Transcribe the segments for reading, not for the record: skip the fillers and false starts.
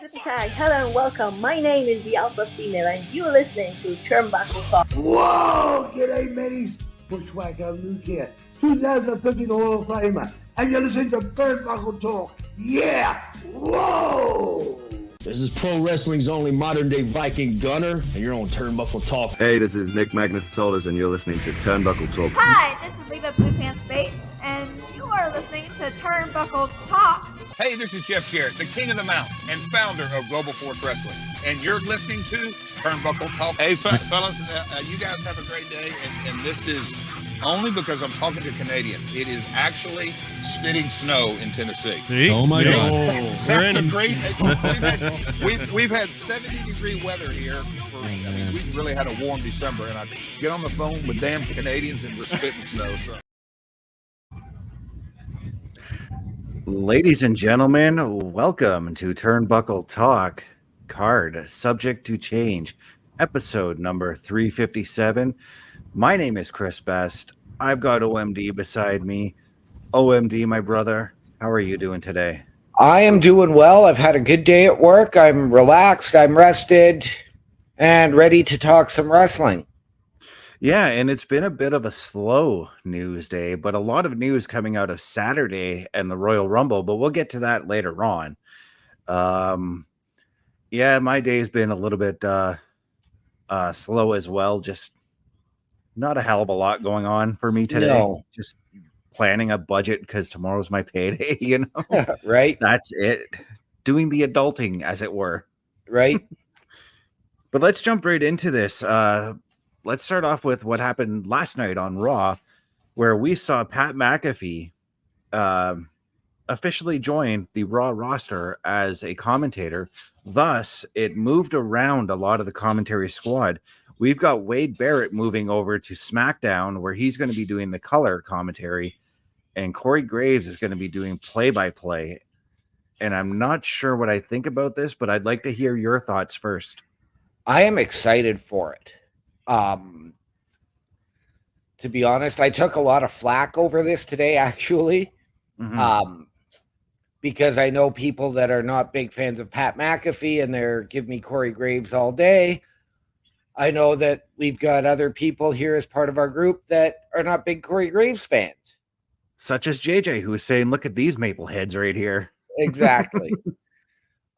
Hashtag hello and welcome. My name is the Alpha Female, and you're listening to Turnbuckle Talk. Whoa! G'day, mateys. Bushwhacker Luke here, 2015 Hall of Famer, and you're listening to Turnbuckle Talk. Yeah! Whoa! This is pro wrestling's only modern day Viking Gunner, and you're on Turnbuckle Talk. Hey, this is Nick Magnus-Solis, and you're listening to Turnbuckle Talk. Hi, this is Leva Blue Pants Bates, and you are listening to Turnbuckle Talk. Hey, this is Jeff Jarrett, the king of the mountain and founder of Global Force Wrestling, and you're listening to Turnbuckle Talk. Hey, fellas, you guys have a great day, and this is only because I'm talking to Canadians. It is actually spitting snow in Tennessee. See? Oh my God! That's a great. We've had 70-degree weather here. We really had a warm December, and I get on the phone with damn Canadians and we're spitting snow. So. Ladies and gentlemen, welcome to Turnbuckle Talk, card subject to change, episode number 357. My name is Chris Best. I've got OMD beside me. OMD, my brother, how are you doing today? I am doing well. I've had a good day at work. I'm relaxed, I'm rested, and ready to talk some wrestling. Yeah, and it's been a bit of a slow news day, but a lot of news coming out of Saturday and the Royal Rumble, but we'll get to that later on. Yeah, my day's been a little bit slow as well. Just not a hell of a lot going on for me today. No. Just planning a budget because tomorrow's my payday, you know? Right? That's it. Doing the adulting, as it were. Right? But let's jump right into this. Let's start off with what happened last night on Raw, where we saw Pat McAfee officially join the Raw roster as a commentator. Thus, it moved around a lot of the commentary squad. We've got Wade Barrett moving over to SmackDown, where he's going to be doing the color commentary, and Corey Graves is going to be doing play-by-play. And I'm not sure what I think about this, but I'd like to hear your thoughts first. I am excited for it. To be honest, I took a lot of flack over this today, actually, because I know people that are not big fans of Pat McAfee and they're give me Corey Graves all day. I know that we've got other people here as part of our group that are not big Corey Graves fans. Such as JJ, who was saying, look at these maple heads right here. Exactly.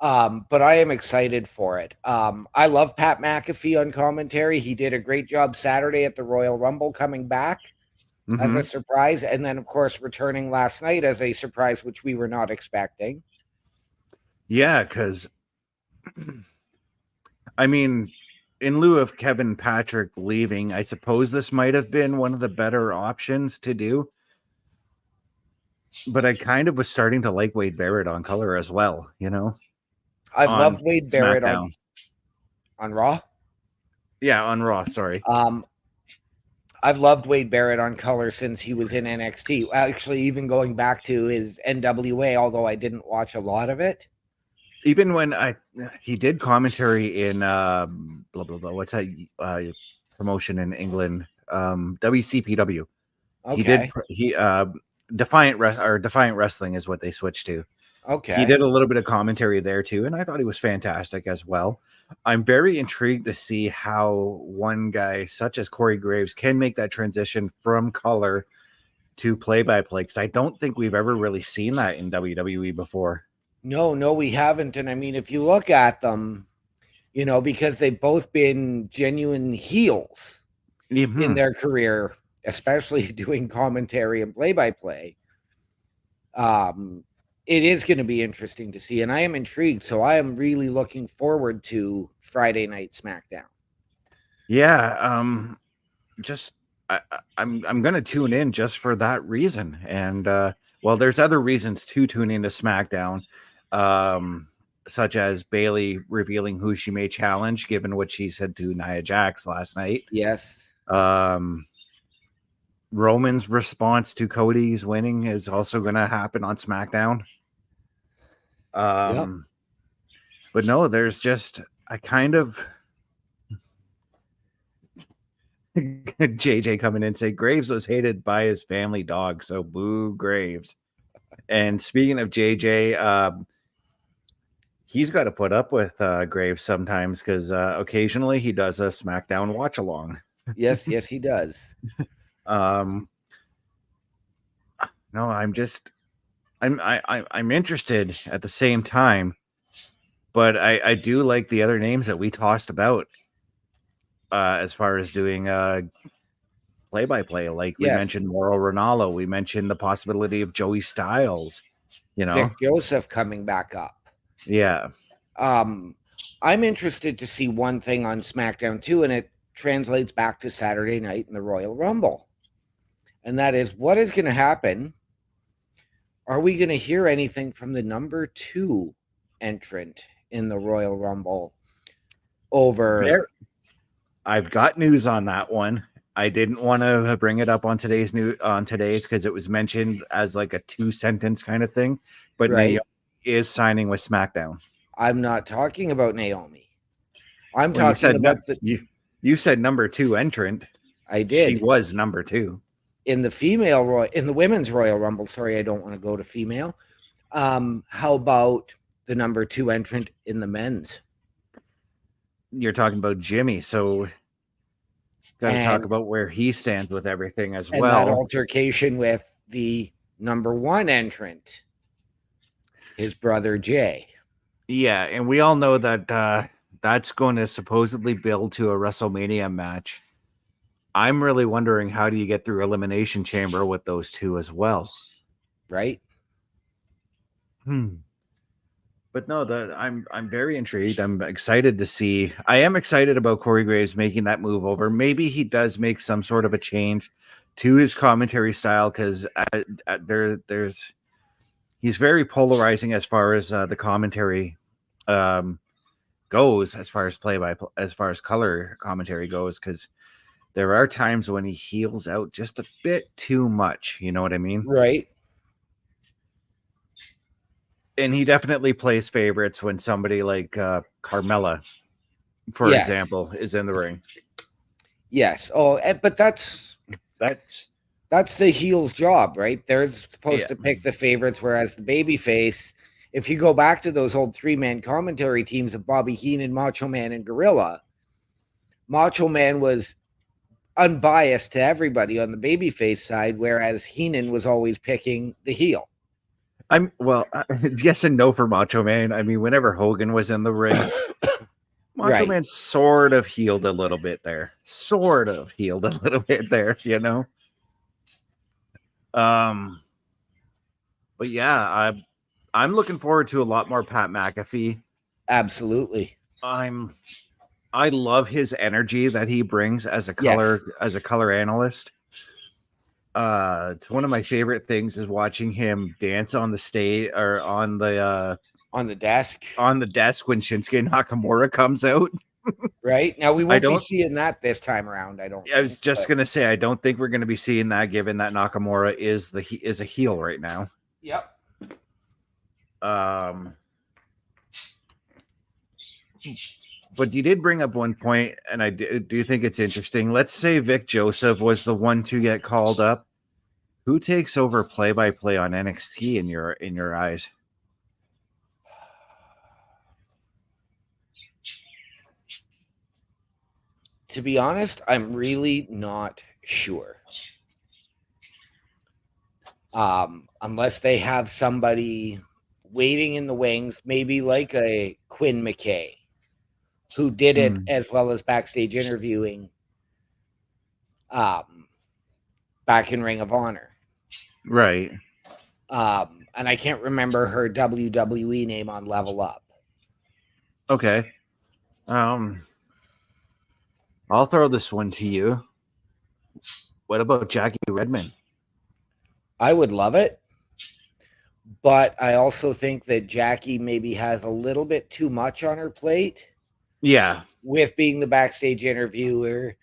But I am excited for it. I love Pat McAfee on commentary. He did a great job Saturday at the Royal Rumble coming back as a surprise. And then, of course, returning last night as a surprise, which we were not expecting. Yeah, because, I mean, in lieu of Kevin Patrick leaving, I suppose this might have been one of the better options to do. But I kind of was starting to like Wade Barrett on color as well, you know? I've loved Wade Barrett on Raw. Yeah, on Raw, sorry. I've loved Wade Barrett on color since he was in NXT. Actually, even going back to his NWA, although I didn't watch a lot of it. Even when he did commentary in blah blah blah. What's that promotion in England? WCPW. Okay. He Defiant Wrestling is what they switched to. Okay. He did a little bit of commentary there too, and I thought he was fantastic as well. I'm very intrigued to see how one guy such as Corey Graves can make that transition from color to play-by-play, because I don't think we've ever really seen that in WWE before. No, we haven't. And I mean, if you look at them, you know, because they've both been genuine heels in their career, especially doing commentary and play-by-play, it is going to be interesting to see, and I am intrigued. So I am really looking forward to Friday Night SmackDown. Yeah, I'm going to tune in just for that reason. And well, there's other reasons to tune into SmackDown, such as Bayley revealing who she may challenge, given what she said to Nia Jax last night. Yes. Roman's response to Cody's winning is also going to happen on SmackDown. But no, there's just a kind of JJ coming in and say Graves was hated by his family dog, so boo Graves. And speaking of JJ, he's got to put up with Graves sometimes because occasionally he does a SmackDown watch along. Yes, he does. No, I'm interested at the same time, but I do like the other names that we tossed about as far as doing play-by-play. Like we mentioned Mauro Ranallo, we mentioned the possibility of Joey Styles, Vic Joseph coming back up. Yeah. I'm interested to see one thing on SmackDown too, and it translates back to Saturday night in the Royal Rumble. And that is, what is going to happen? Are we going to hear anything from the number 2 entrant in the Royal Rumble over? I've got news on that one. I didn't want to bring it up on today's because it was mentioned as like a 2-sentence kind of thing, but Naomi is signing with SmackDown. I'm not talking about Naomi. I'm talking about you said number 2 entrant. I did. She was number 2 in the women's Royal Rumble. Sorry, I don't want to go to female. How about the number 2 entrant in the men's? You're talking about Jimmy, so got to talk about where he stands with everything as well. That altercation with the number 1 entrant, his brother Jay. Yeah, and we all know that that's going to supposedly build to a WrestleMania match. I'm really wondering, how do you get through Elimination Chamber with those two as well? Right? But no, I'm very intrigued. I'm excited to see. I am excited about Corey Graves making that move over. Maybe he does make some sort of a change to his commentary style, because he's very polarizing as far as the commentary goes, as far as color commentary goes, because there are times when he heels out just a bit too much. You know what I mean? Right. And he definitely plays favorites when somebody like Carmella, for example, is in the ring. Yes. Oh, but that's the heel's job, right? They're supposed to pick the favorites, whereas the babyface, if you go back to those old 3-man commentary teams of Bobby Heenan, Macho Man, and Gorilla, Macho Man was unbiased to everybody on the babyface side, whereas Heenan was always picking the heel. Yes and no for Macho Man. I mean, whenever Hogan was in the ring, Macho Man sort of healed a little bit there. You know? But yeah, I'm looking forward to a lot more Pat McAfee. Absolutely. I love his energy that he brings as a color analyst. It's one of my favorite things is watching him dance on the stage or on the desk when Shinsuke Nakamura comes out. Right now, we won't be seeing that this time around. I was just gonna say, I don't think we're gonna be seeing that, given that Nakamura is a heel right now. Yep. But you did bring up one point, and I do think it's interesting. Let's say Vic Joseph was the one to get called up. Who takes over play-by-play on NXT in your eyes? To be honest, I'm really not sure. Unless they have somebody waiting in the wings, maybe like a Quinn McKay, who did it as well as backstage interviewing back in Ring of Honor. Right. And I can't remember her WWE name on Level Up. Okay. I'll throw this one to you. What about Jackie Redmond? I would love it. But I also think that Jackie maybe has a little bit too much on her plate. Yeah. With being the backstage interviewer,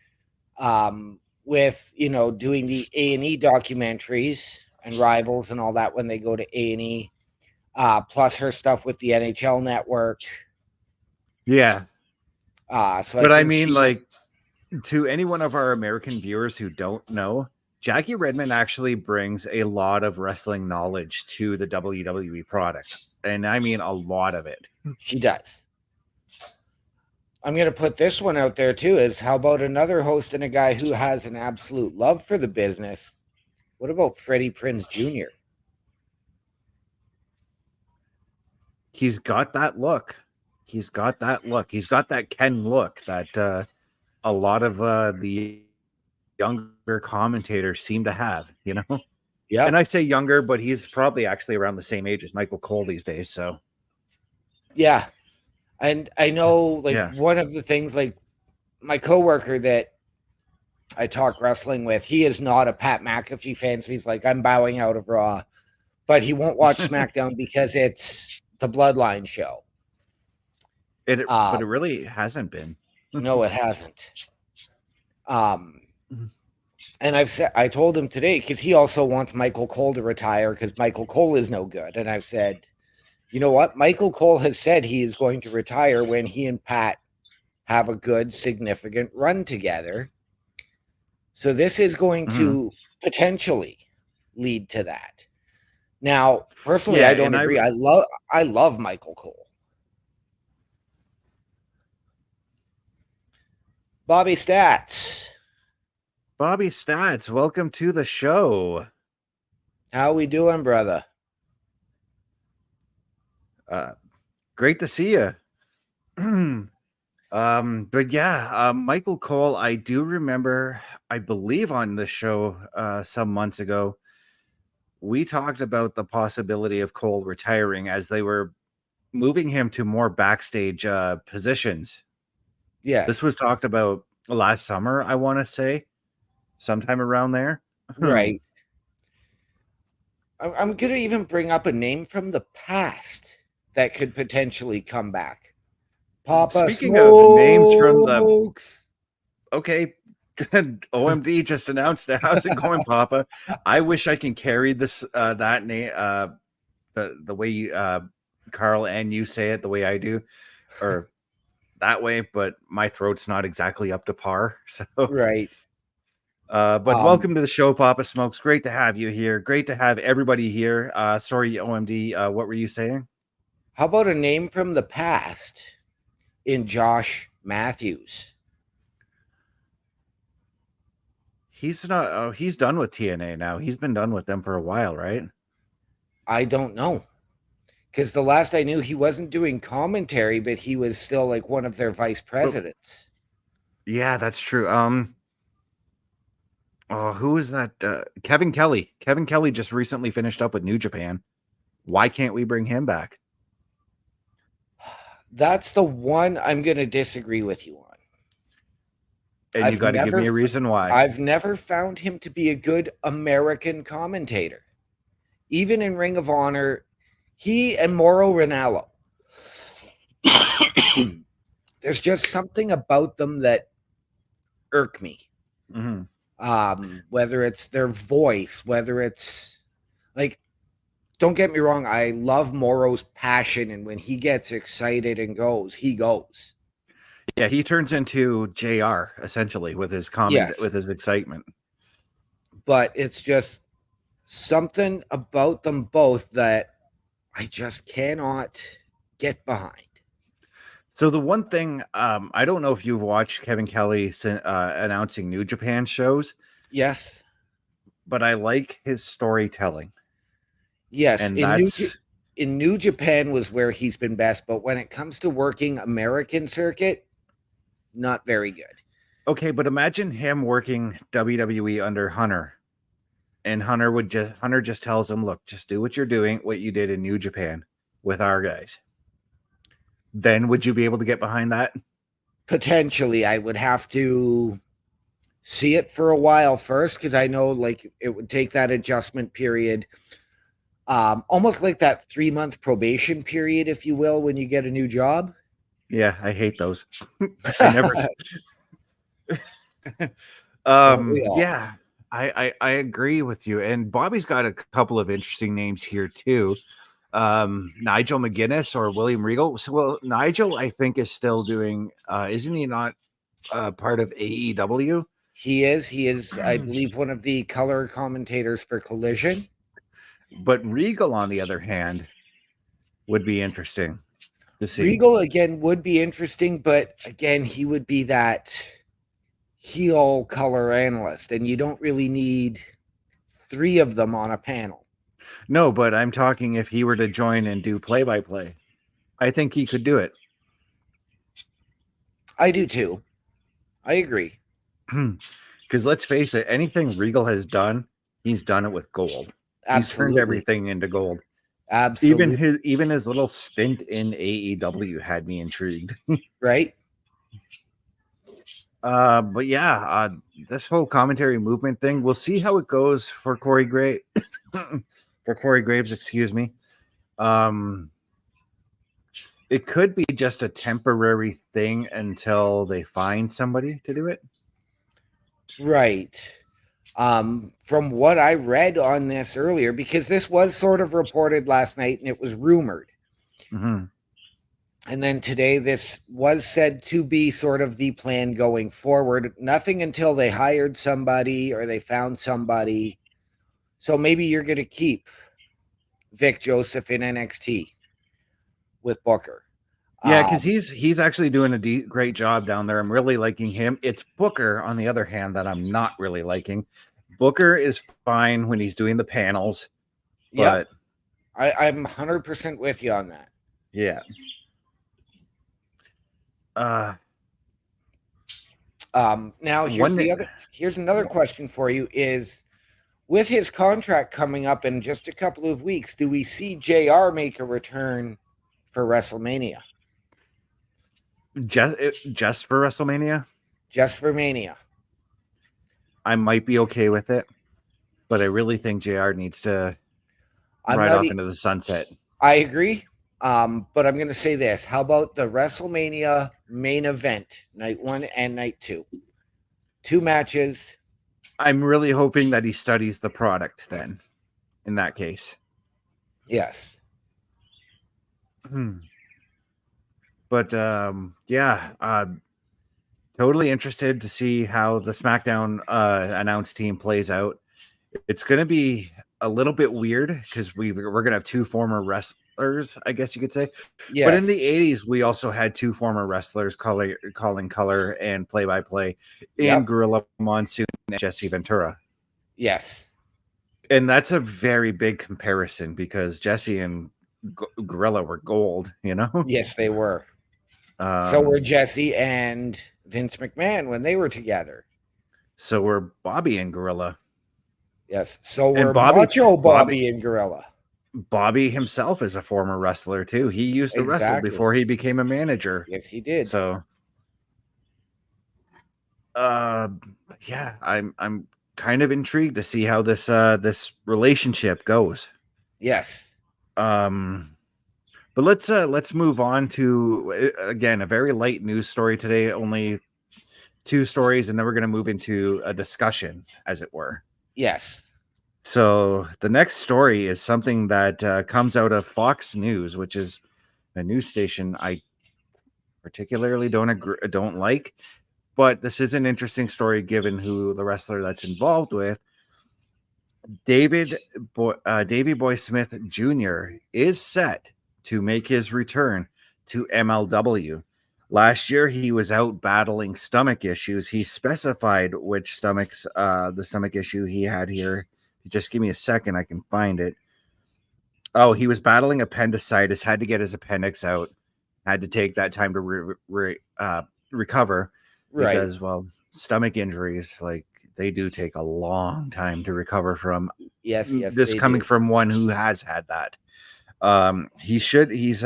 with, doing the A&E documentaries and Rivals and all that when they go to A&E, plus her stuff with the NHL Network. Yeah. But I mean, like, to any one of our American viewers who don't know, Jackie Redmond actually brings a lot of wrestling knowledge to the WWE product. and I mean a lot of it. She does. I'm going to put this one out there too, is how about another host and a guy who has an absolute love for the business? What about Freddie Prinze Jr.? He's got that look. He's got that Ken look that a lot of the younger commentators seem to have, you know? Yeah. And I say younger, but he's probably actually around the same age as Michael Cole these days. So, yeah. And I know, one of the things, like my coworker that I talk wrestling with, he is not a Pat McAfee fan. So he's like, I'm bowing out of Raw, but he won't watch SmackDown because it's the Bloodline show. But it really hasn't been. No, it hasn't. And I told him today, because he also wants Michael Cole to retire because Michael Cole is no good. And I've said, you know what? Michael Cole has said he is going to retire when he and Pat have a good, significant run together. So this is going to potentially lead to that. Now, personally, I don't agree. I love Michael Cole. Bobby Stats, welcome to the show. How we doing, brother? Great to see you. But yeah, Michael Cole, I do remember, I believe on the show some months ago, we talked about the possibility of Cole retiring as they were moving him to more backstage positions. Yeah, this was talked about last summer, I want to say, sometime around there. Right. I'm going to even bring up a name from the past that could potentially come back. Papa Speaking Smokes. of names from the... Okay, OMD just announced it. How's it going, Papa? I wish I can carry this that name the way you, Carl, and you say it the way I do, or that way, but my throat's not exactly up to par. So right. But welcome to the show, Papa Smokes. Great to have you here. Great to have everybody here. Sorry, OMD. What were you saying? How about a name from the past in Josh Matthews? He's not. Oh, he's done with TNA now. He's been done with them for a while, right? I don't know. Because the last I knew, he wasn't doing commentary, but he was still like one of their vice presidents. Yeah, that's true. Oh, who is that? Kevin Kelly. Kevin Kelly just recently finished up with New Japan. Why can't we bring him back? That's the one I'm going to disagree with you on. And you got to give me a reason why. I've never found him to be a good American commentator. Even in Ring of Honor, he and Mauro Ranallo. There's just something about them that irk me. Whether it's their voice, whether it's like, don't get me wrong, I love Mauro's passion, and when he gets excited and goes, he goes. Yeah, he turns into JR essentially with his comment, with his excitement. But it's just something about them both that I just cannot get behind. So the one thing, I don't know if you've watched Kevin Kelly announcing New Japan shows. Yes. But I like his storytelling. Yes. And in New Japan was where he's been best. But when it comes to working American circuit, not very good. Okay, but imagine him working WWE under Hunter. And Hunter just tells him, look, just do what you're doing, what you did in New Japan with our guys. Then would you be able to get behind that? Potentially. I would have to see it for a while first, because I know like it would take that adjustment period. Almost like that 3-month probation period, if you will, when you get a new job. Yeah, I hate those. I never. Yeah, I agree with you. And Bobby's got a couple of interesting names here too. Nigel McGuinness or William Regal. So, well, Nigel, I think, is still doing. Isn't he not part of AEW? He is. I believe one of the color commentators for Collision. But Regal, on the other hand, would be interesting to see. Regal again would be interesting, but again, he would be that heel color analyst, and you don't really need 3 of them on a panel. No, but I'm talking if he were to join and do play-by-play. I think he could do it. I do too. I agree. Because let's face it, anything Regal has done, he's done it with gold. Absolutely. He's turned everything into gold. Absolutely. Even his little stint in AEW had me intrigued. Right? But yeah, this whole commentary movement thing, we'll see how it goes for Corey Graves. For Corey Graves, excuse me. It could be just a temporary thing until they find somebody to do it. Right. From what I read on this earlier, because this was sort of reported last night and it was rumored. Mm-hmm. And then today, this was said to be sort of the plan going forward. Nothing until they hired somebody or they found somebody. So maybe you're going to keep Vic Joseph in NXT with Booker. Yeah, because he's actually doing a great job down there. I'm really liking him. It's Booker, on the other hand, that I'm not really liking. Booker is fine when he's doing the panels. But yep. I'm 100% with you on that. Yeah. Now here's another question for you is, with his contract coming up in just a couple of weeks, do we see JR make a return for WrestleMania? Just for WrestleMania? Just for Mania. I might be okay with it, but I really think JR needs to ride off into the sunset. I agree. But I'm going to say this. How about the WrestleMania main event, night 1 and night 2? 2 matches. I'm really hoping that he studies the product then, in that case. Yes. But, totally interested to see how the SmackDown announce team plays out. It's going to be a little bit weird because we're going to have 2 former wrestlers, I guess you could say. Yes. But in the 80s, we also had 2 former wrestlers calling color and play-by-play in Gorilla Monsoon and Jesse Ventura. Yes. And that's a very big comparison because Jesse and Gorilla were gold, you know? Yes, they were. So were Jesse and Vince McMahon when they were together. So were Bobby and Gorilla. Yes. So were Macho Bobby and Gorilla. Bobby himself is a former wrestler too. He used to wrestle before he became a manager. Yes, he did. So, yeah, I'm kind of intrigued to see how this relationship goes. Yes. But let's move on to again a very light news story today. Only 2 stories, and then we're going to move into a discussion, as it were. Yes. So the next story is something that comes out of Fox News, which is a news station I particularly don't like, but this is an interesting story given who the wrestler that's involved with. Davey Boy Smith Jr. is set to make his return to MLW. Last year, he was out battling stomach issues. He specified which the stomach issue he had here. Just give me a second. I can find it. Oh, he was battling appendicitis, had to get his appendix out, had to take that time to recover because, well, stomach injuries, like, they do take a long time to recover from. Yes. This coming from one who has had that. He's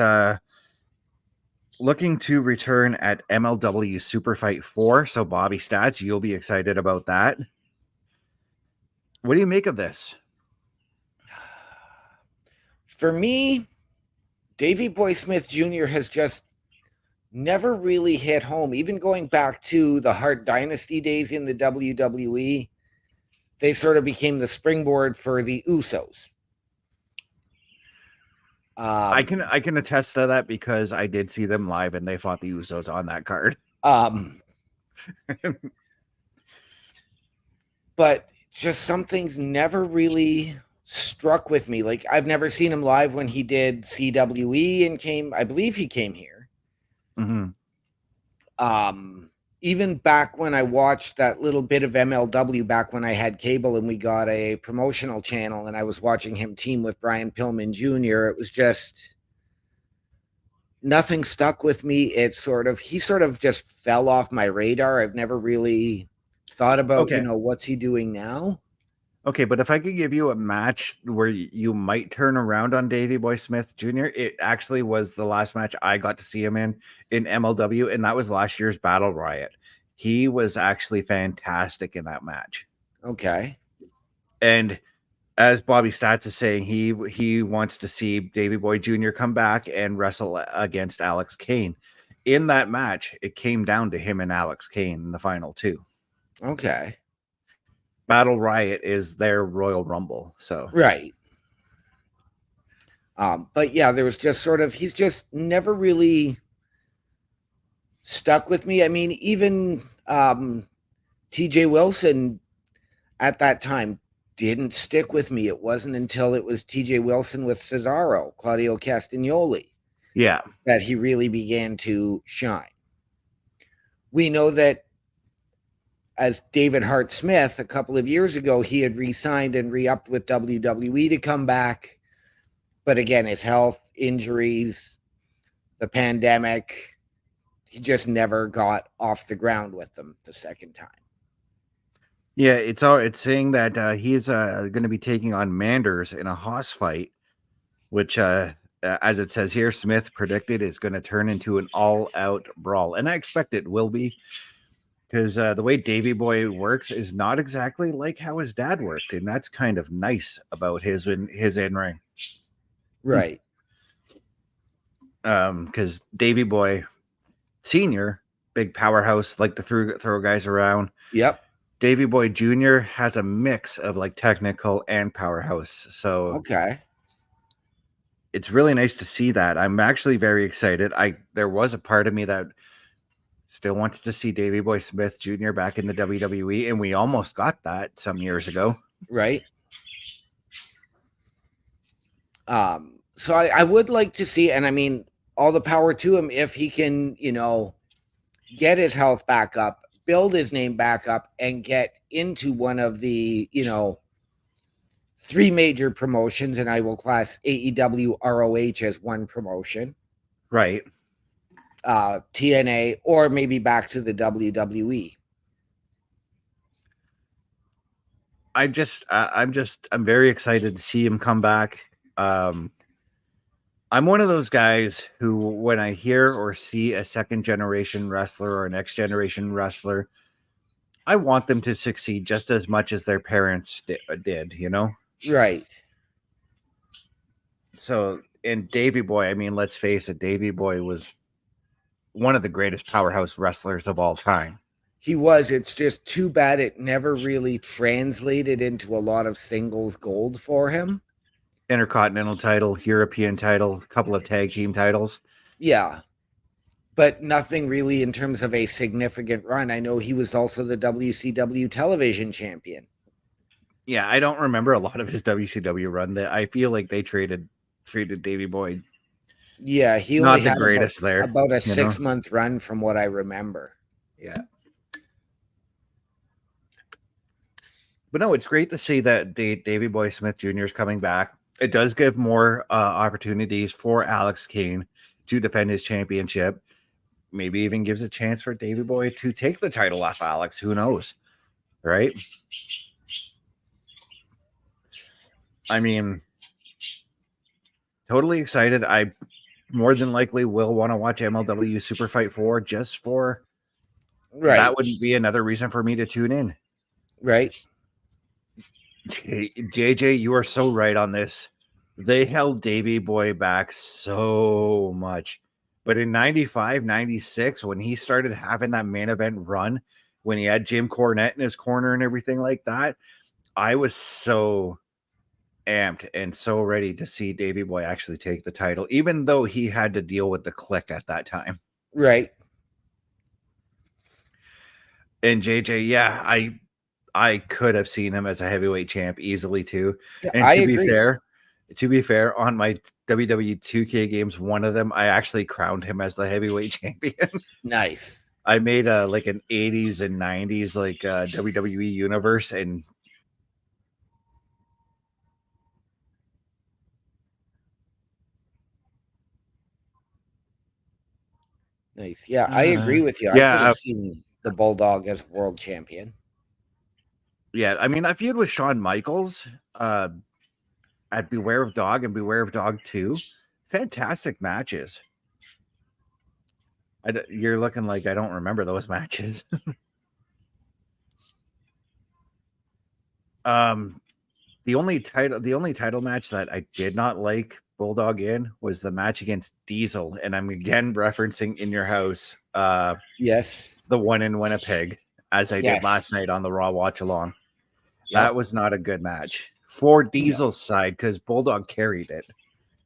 looking to return at MLW Super Fight 4. So Bobby Stats, you'll be excited about that. What do you make of this? For me, Davey Boy Smith Jr. has just never really hit home. Even going back to the Hart Dynasty days in the WWE, they sort of became the springboard for the Usos. I can attest to that because I did see them live and they fought the Usos on that card. But just some things never really struck with me. Like, I've never seen him live when he did CWE and I believe he came here. Mm-hmm. Even back when I watched that little bit of MLW back when I had cable and we got a promotional channel and I was watching him team with Brian Pillman Jr., it was just nothing stuck with me. He sort of just fell off my radar. I've never really thought about, what's he doing now? Okay, but if I could give you a match where you might turn around on Davey Boy Smith Jr., it actually was the last match I got to see him in MLW, and that was last year's Battle Riot. He was actually fantastic in that match. Okay. And as Bobby Stats is saying, he wants to see Davey Boy Jr. come back and wrestle against Alex Kane. In that match, it came down to him and Alex Kane in the final two. Okay. Battle Riot is their Royal Rumble, so right. But yeah, there was just he's just never really stuck with me. I mean, even TJ Wilson at that time didn't stick with me. It wasn't until it was TJ Wilson with Cesaro, Claudio Castagnoli, that he really began to shine. We know that as David Hart Smith, a couple of years ago, he had re-signed and re-upped with WWE to come back. But again, his health, injuries, the pandemic, he just never got off the ground with them the second time. Yeah, it's saying that he's going to be taking on Manders in a Haas fight, which, as it says here, Smith predicted is going to turn into an all-out brawl. And I expect it will be. Because the way Davey Boy works is not exactly like how his dad worked, and that's kind of nice about his in-ring. Right. Because Davey Boy Sr., big powerhouse, like to throw guys around. Yep. Davey Boy Jr. has a mix of like technical and powerhouse. So okay. It's really nice to see that. I'm actually very excited. There was a part of me that still wants to see Davey Boy Smith Jr. back in the WWE, and we almost got that some years ago. Right. So I would like to see, and I mean, all the power to him if he can, get his health back up, build his name back up, and get into one of the, three major promotions, and I will class AEW, ROH as one promotion. Right. TNA, or maybe back to the WWE. I'm very excited to see him come back. I'm one of those guys who, when I hear or see a second generation wrestler or a next generation wrestler, I want them to succeed just as much as their parents did, Right. So, and Davey Boy, I mean, let's face it, Davey Boy was one of the greatest powerhouse wrestlers of all time. He was. It's just too bad it never really translated into a lot of singles gold for him. Intercontinental title, European title, a couple of tag team titles. Yeah. But nothing really in terms of a significant run. I know he was also the WCW television champion. Yeah, I don't remember a lot of his WCW run. I feel like they treated Davey Boy. Yeah, he not only the had greatest about a 6-month run from what I remember. Yeah. But no, it's great to see that Davey Boy Smith Jr. is coming back. It does give more opportunities for Alex Kane to defend his championship. Maybe even gives a chance for Davey Boy to take the title off Alex. Who knows? Right? I mean, totally excited. I more than likely will want to watch MLW Super Fight 4 just for that would be another reason for me to tune in. Right. JJ, you are so right on this. They held Davey Boy back so much. But in 95, 96, when he started having that main event run, when he had Jim Cornette in his corner and everything like that, I was so amped and so ready to see Davey Boy actually take the title, even though he had to deal with the Click at that time. Right. And JJ, yeah, I could have seen him as a heavyweight champ easily too. Yeah, And I to agree. be fair, on my WWE 2K games, one of them, I actually crowned him as the heavyweight champion. Nice. I made like an 80s and 90s like WWE universe, and Nice. Yeah, I agree with you. I yeah, could have seen the Bulldog as world champion. yeah. I mean, that feud with Shawn Michaels at Beware of Dog and Beware of Dog 2, fantastic matches. You're looking like I don't remember those matches. The only title match that I did not like Bulldog in was the match against Diesel, and I'm again referencing In Your House. Yes. The one in Winnipeg, as I did last night on the Raw watch along. Yep. That was not a good match for Diesel's side because Bulldog carried it.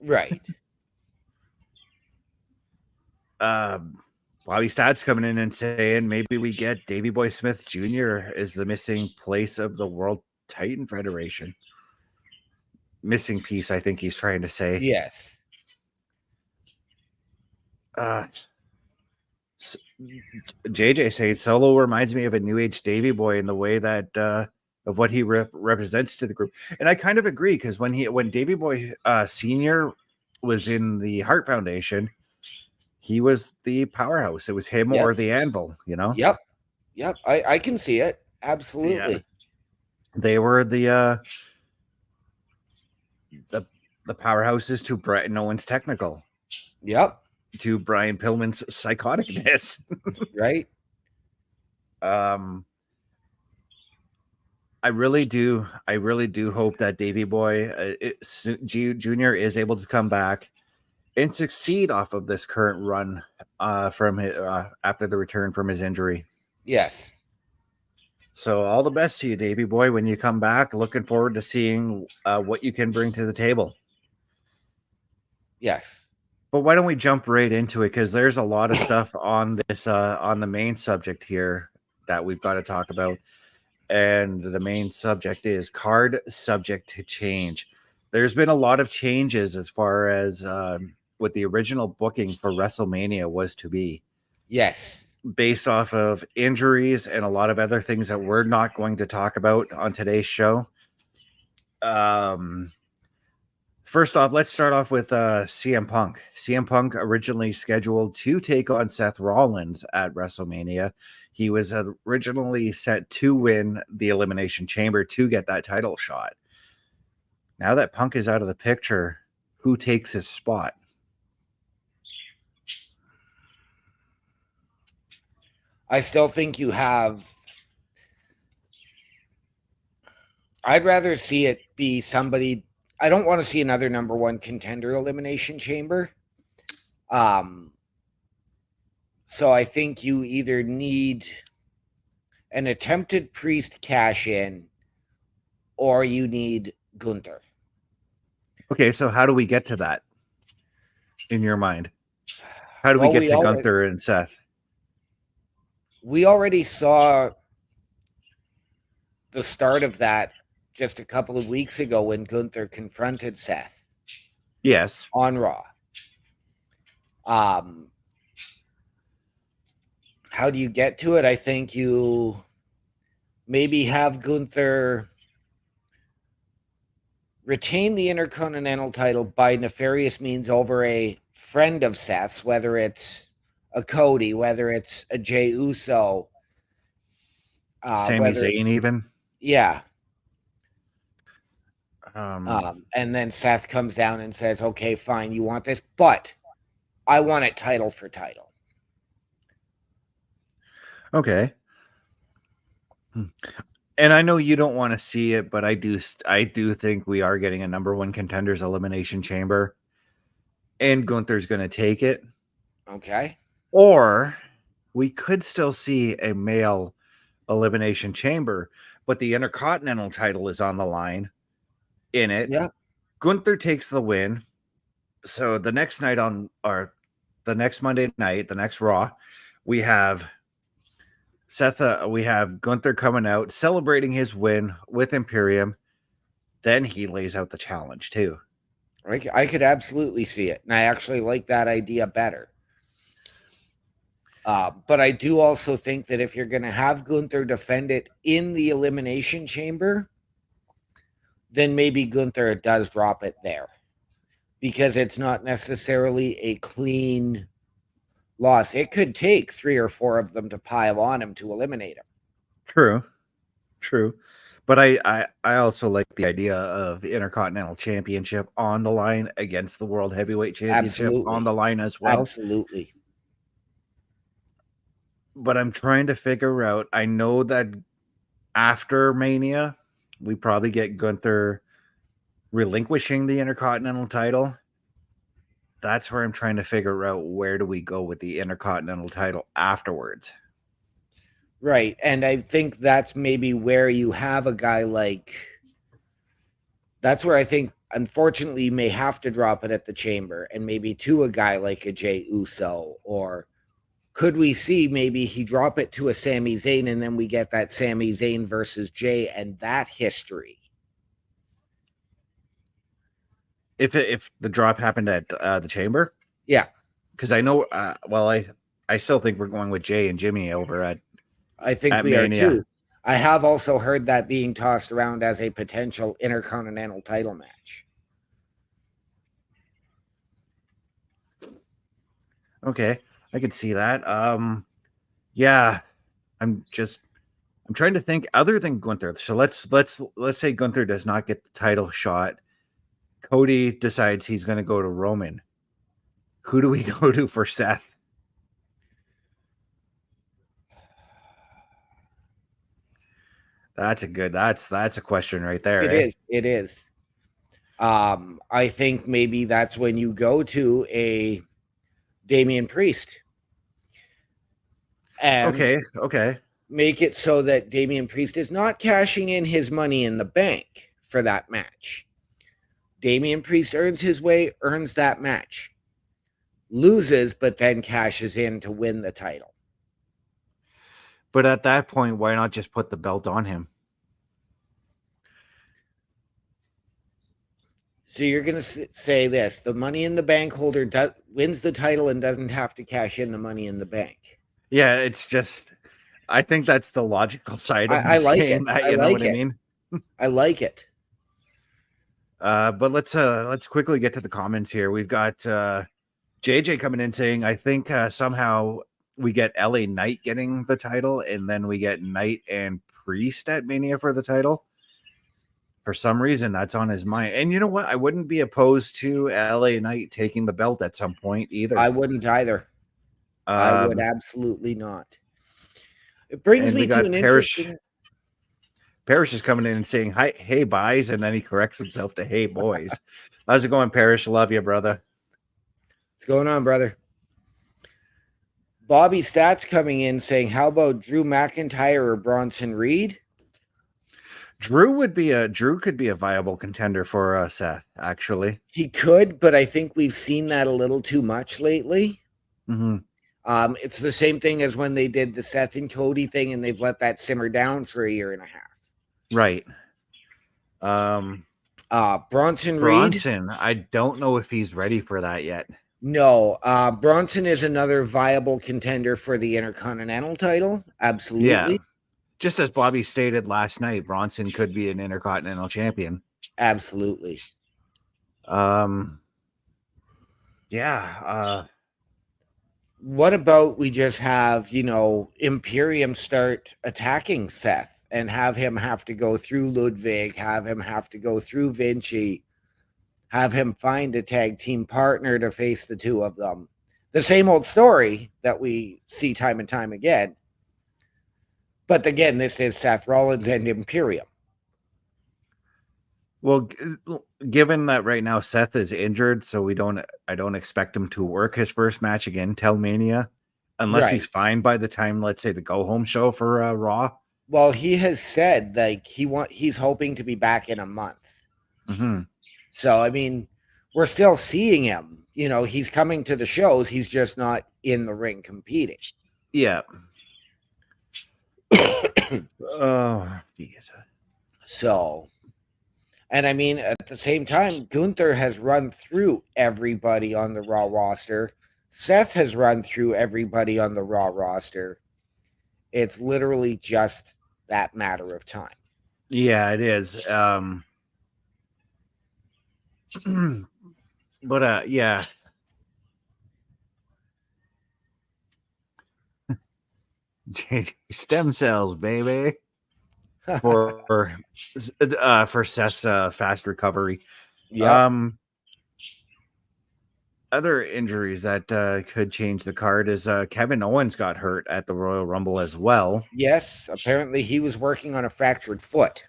Right. Bobby Stats coming in and saying maybe we get Davey Boy Smith Jr. as the missing place of the World Titan Federation. Missing piece, I think he's trying to say. Yes. JJ saying Solo reminds me of a new age Davey Boy in the way that of what he represents to the group, and I kind of agree because when Davey Boy Senior was in the Heart Foundation, he was the powerhouse. It was him or the Anvil, you know. Yep. I can see it absolutely. Yeah. They were the powerhouses to Brett Owen's technical. Yep. To Brian Pillman's psychoticness. Right. I really do hope that Davey Boy Jr. is able to come back and succeed off of this current run from his, after the return from his injury. Yes. So all the best to you, Davey Boy, when you come back. Looking forward to seeing what you can bring to the table. Yes. But why don't we jump right into it? Because there's a lot of stuff on this on the main subject here that we've got to talk about. And the main subject is card subject to change. There's been a lot of changes as far as what the original booking for WrestleMania was to be. Yes. Based off of injuries and a lot of other things that we're not going to talk about on today's show. First off, let's start off with CM Punk. CM Punk originally scheduled to take on Seth Rollins at WrestleMania. He was originally set to win the Elimination Chamber to get that title shot. Now that Punk is out of the picture, who takes his spot? I still think you have. I'd rather see it be somebody. I don't want to see another number one contender elimination chamber. So I think you either need an attempted Priest cash in or you need Gunther. Okay, so how do we get to that in your mind? How do we get to Gunther and Seth? We already saw the start of that just a couple of weeks ago when Gunther confronted Seth. Yes. On Raw. How do you get to it? I think you maybe have Gunther retain the Intercontinental title by nefarious means over a friend of Seth's, whether it's a Cody, whether it's a Jey Uso. Sami Zayn even? Yeah. And then Seth comes down and says, okay, fine, you want this, but I want it title for title. Okay. And I know you don't want to see it, but I do think we are getting a number one contenders elimination chamber, and Gunther's going to take it. Okay. Or we could still see a male elimination chamber, but the Intercontinental title is on the line in it. Yeah. Gunther takes the win. So the next night the next Monday night, the next Raw, we have Seth, we have Gunther coming out, celebrating his win with Imperium. Then he lays out the challenge too. I could absolutely see it, and I actually like that idea better. But I do also think that if you're going to have Gunther defend it in the Elimination Chamber, then maybe Gunther does drop it there, because it's not necessarily a clean loss. It could take 3 or 4 of them to pile on him to eliminate him. True. But I also like the idea of Intercontinental Championship on the line against the World Heavyweight Championship Absolutely. on the line as well. Absolutely. But I'm trying to figure out, I know that after Mania, we probably get Gunther relinquishing the Intercontinental title. That's where I'm trying to figure out, where do we go with the Intercontinental title afterwards? Right. And I think that's maybe where you have a guy like, that's where I think, unfortunately, you may have to drop it at the Chamber, and maybe to a guy like a Jey Uso, or could we see maybe he drop it to a Sami Zayn, and then we get that Sami Zayn versus Jey and that history? If the drop happened at the Chamber? Yeah. Because I know, I still think we're going with Jey and Jimmy over at I think we Mania. are too. I have also heard that being tossed around as a potential Intercontinental title match. Okay, I could see that. Yeah, I'm trying to think other than Gunther. So let's say Gunther does not get the title shot. Cody decides he's going to go to Roman. Who do we go to for Seth? That's a question right there. It is. I think maybe that's when you go to a Damian Priest. And okay. Make it so that Damian Priest is not cashing in his money in the bank for that match. Damian Priest earns that match. Loses, but then cashes in to win the title. But at that point, why not just put the belt on him? So you're going to say this: the Money in the Bank holder wins the title and doesn't have to cash in the Money in the Bank. Yeah, it's just, I think that's the logical side of I like saying it. that. I You know like what it. I mean? I like it. But let's quickly get to the comments here. We've got JJ coming in saying, I think somehow we get LA Knight getting the title, and then we get Knight and Priest at Mania for the title. For some reason, that's on his mind. And you know what? I wouldn't be opposed to LA Knight taking the belt at some point either. I wouldn't either. I would absolutely not. It brings me to an interesting... Parrish is coming in and saying, "Hi, hey, boys," and then he corrects himself to "Hey, boys." How's it going, Parrish? Love you, brother. What's going on, brother? Bobby Stats coming in saying, "How about Drew McIntyre or Bronson Reed?" Drew could be a viable contender for Seth. Actually, he could, but I think we've seen that a little too much lately. Mm-hmm. It's the same thing as when they did the Seth and Cody thing, and they've let that simmer down for a year and a half. Right. Bronson Reed. I don't know if he's ready for that yet. No. Bronson is another viable contender for the Intercontinental title. Absolutely. Yeah. Just as Bobby stated last night, Bronson could be an Intercontinental champion. Absolutely. Yeah. What about we just have, Imperium start attacking Seth and have him have to go through Ludwig, have him have to go through Vinci, have him find a tag team partner to face the two of them. The same old story that we see time and time again. But again, this is Seth Rollins and Imperium. Well, given that right now Seth is injured, so I don't expect him to work his first match again till Mania, unless he's fine by the time, let's say, the go home show for Raw. Well, he has said he's hoping to be back in a month. Mm-hmm. So I mean, we're still seeing him. He's coming to the shows. He's just not in the ring competing. Yeah. Oh, geez. So, and I mean, at the same time, Gunther has run through everybody on the Raw roster. Seth has run through everybody on the Raw roster. It's literally just that matter of time. Yeah, it is. But yeah. Stem cells, baby. For Seth's fast recovery. Yep. Other injuries that could change the card is Kevin Owens got hurt at the Royal Rumble as well. Yes, apparently he was working on a fractured foot.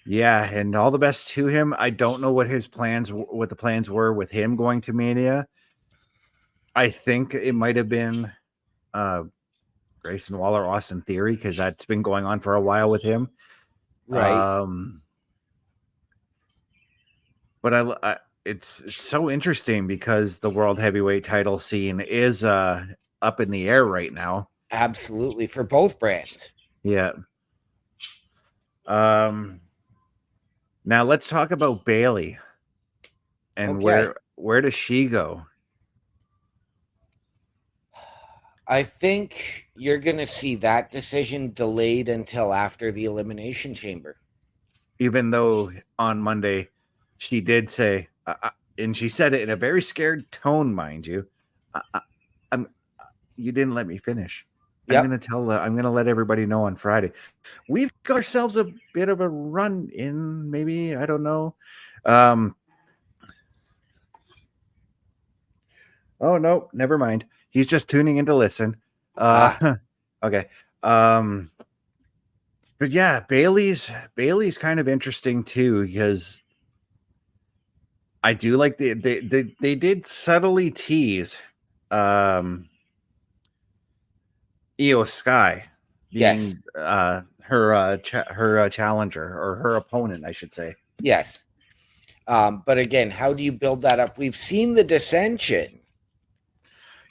Yeah, and all the best to him. I don't know what the plans were with him going to Mania. I think it might have been Grayson Waller, Austin Theory, because that's been going on for a while with him. Right. But it's so interesting because the world heavyweight title scene is up in the air right now. Absolutely, for both brands. Yeah. Now let's talk about Bayley and where does she go? I think you're going to see that decision delayed until after the Elimination Chamber. Even though on Monday she did say, and she said it in a very scared tone, mind you, you didn't let me finish. Yep. I'm going to let everybody know on Friday. We've got ourselves a bit of a run in, maybe, I don't know. Oh, no, never mind. He's just tuning in to listen. Okay. But yeah, Bayley's kind of interesting too, because I do like they did subtly tease Io Sky being her challenger, or her opponent, I should say. Yes. But again, how do you build that up? We've seen the dissension.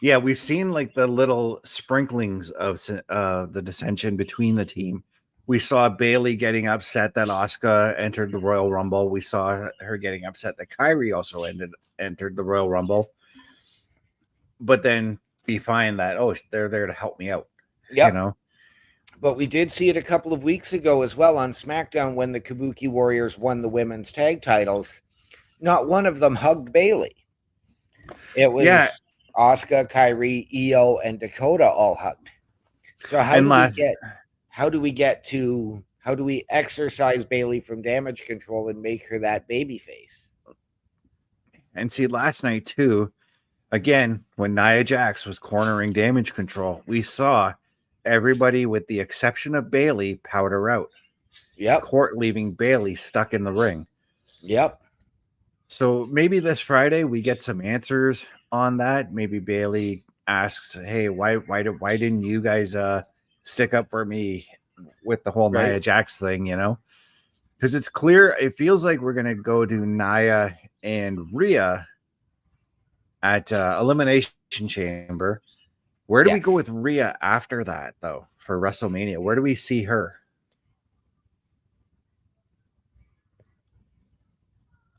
Yeah, we've seen like the little sprinklings of the dissension between the team. We saw Bayley getting upset that Asuka entered the Royal Rumble. We saw her getting upset that Kyrie also entered the Royal Rumble. But then we find that, they're there to help me out. Yep. You know? But we did see it a couple of weeks ago as well on SmackDown when the Kabuki Warriors won the women's tag titles. Not one of them hugged Bayley. It was Asuka, Kyrie, Io, and Dakota all hugged. So how do we exercise Bayley from damage control and make her that baby face? And see, last night too, again, when Nia Jax was cornering damage control, we saw everybody with the exception of Bayley powder out. Yep. Court leaving Bayley stuck in the ring. Yep. So maybe this Friday we get some answers on that. Maybe Bayley asks, "Hey, why didn't you guys stick up for me with the whole Nia Jax thing?" You know, because it's clear. It feels like we're gonna go to Nia and Rhea at Elimination Chamber. Where do we go with Rhea after that, though, for WrestleMania? Where do we see her?